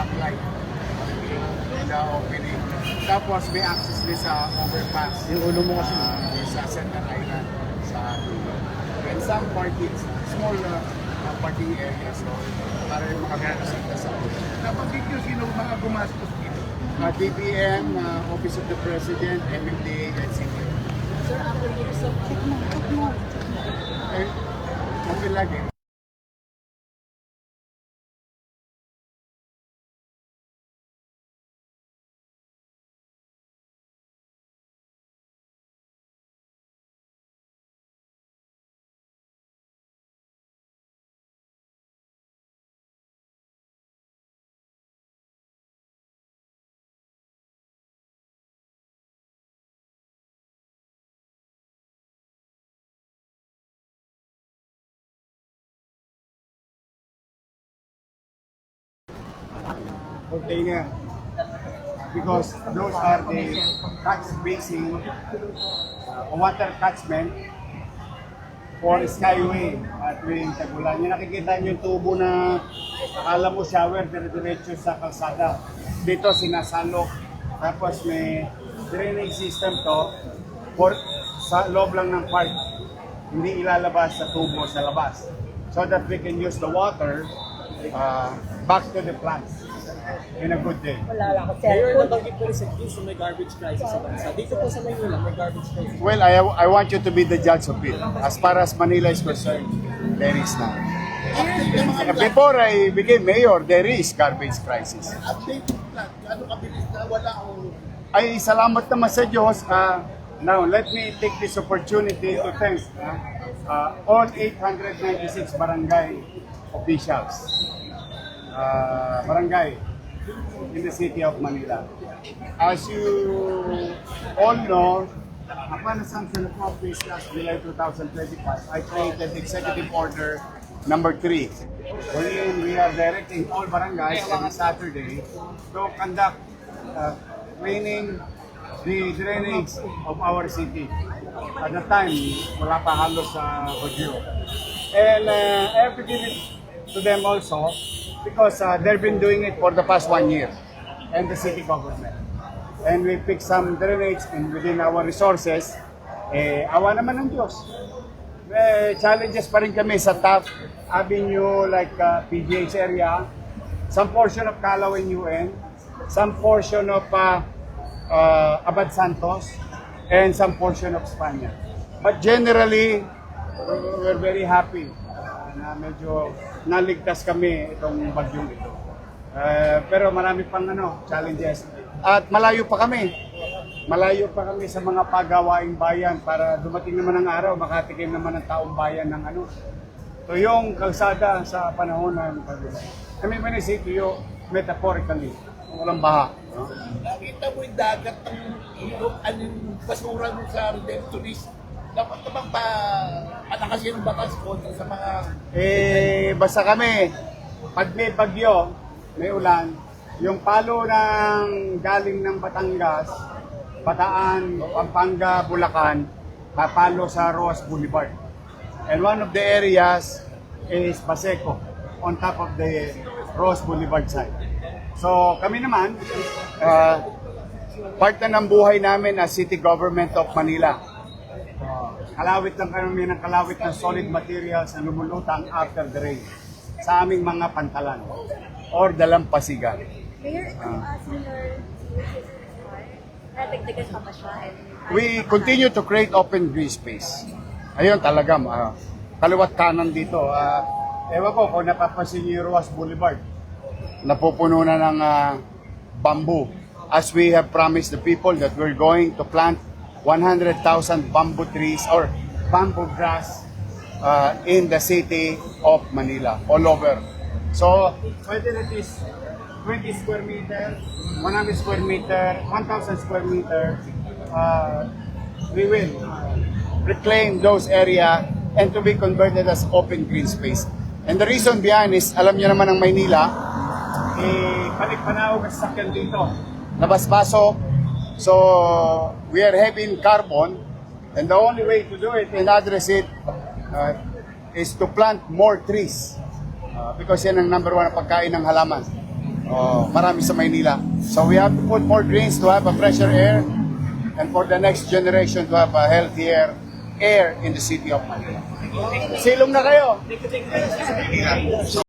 stoplight. The opening. Tapos may access din sa overpass. Yung ulo mo kasi. Sa Center Island. Sa dulo. And some parking, small parking areas. So, para yung makakasita sa ulo. Nabanggit nyo sino mga gumastos dito? DBM, Office of the President, MMDA, and CPO. Sir, after years of Okay lagi. Container. Because those are the catch basin, water catchment for Skyway at tuwing tagulan. Yung nakikita nyo yung tubo na akala mo shower, dire-diretso sa kalsada. Dito sinasalok. Tapos may drainage system to for sa loob lang ng park. Hindi ilalabas sa tubo sa labas. So that we can use the water back to the plants in a good day. wala lang ako, sir. Mayor, nabanggit po rin sa news na may garbage crisis sa bansa. Dito po sa Manila, may garbage crisis. Well, I want you to be the judge of it. As far as Manila is concerned, there is none. Before I became mayor, there is garbage crisis. Update yung plan. Ano kabilis na wala akong... Ay, salamat naman sa Diyos. Now, let me take this opportunity to thank all 896 barangay officials. Barangay in the city of Manila. As you all know, upon the sanction of office last July 2025, I created Executive Order number 3, wherein we are directing all barangays every Saturday to conduct cleaning the drainage of our city. At the time, wala pa halos sa Baguio. And I have to give it to them also because they've been doing it for the past 1 year and the city government. And we pick some drainage and within our resources, awa naman ng Diyos. Challenges pa rin kami sa Taft Avenue, like PGH area, some portion of Calao and UN, some portion of Abad Santos, and some portion of Spania. But generally, we're very happy na medyo naligtas kami itong bagyong ito. Pero marami pang challenges. At malayo pa kami. Malayo pa kami sa mga pagawaing bayan para dumating naman ang araw, makatikim naman ng taong bayan ng tuyong kalsada sa panahon ng pagdula. Kami manisip tuyo metaphorically, walang baha. No? Nakita mo yung dagat ng ilog, yung basura mo sa Redemptorist. Dapat naman palakasin yung batas kontra sa mga... Basta kami, pag may bagyo, may ulan, yung palo ng galing ng Batangas, Bataan, Pampanga, Bulacan, papalo sa Roas Boulevard. And one of the areas is Baseco, on top of the Roas Boulevard side. So kami naman, part na ng buhay namin as City Government of Manila. Kalawit lang kami ng kalawit ng solid materials na lumulutang after the rain sa aming mga pantalan or dalampasigan. Mayor, similar nadagdagan pa ba siya? We continue to create open green space. Ayun talaga, kaliwat kanan dito. Ewan ko kung napapansin niyo yung Roas Boulevard. Napupuno na ng bamboo. As we have promised the people that we're going to plant 100,000 bamboo trees or bamboo grass in the city of Manila, all over. So, whether it is 20 square meter, 100 square meter, 1,000 square meter, we will reclaim those area and to be converted as open green space. And the reason behind is, alam niyo naman ang Maynila, balik-panawag ang sasakyan dito. Labas-pasok. So, we are having carbon, and the only way to do it and address it is to plant more trees. Because yan ang number 1 na pagkain ng halaman. marami sa Maynila. So we have to put more greens to have a fresher air and for the next generation to have a healthier air in the city of Manila. Silong na kayo!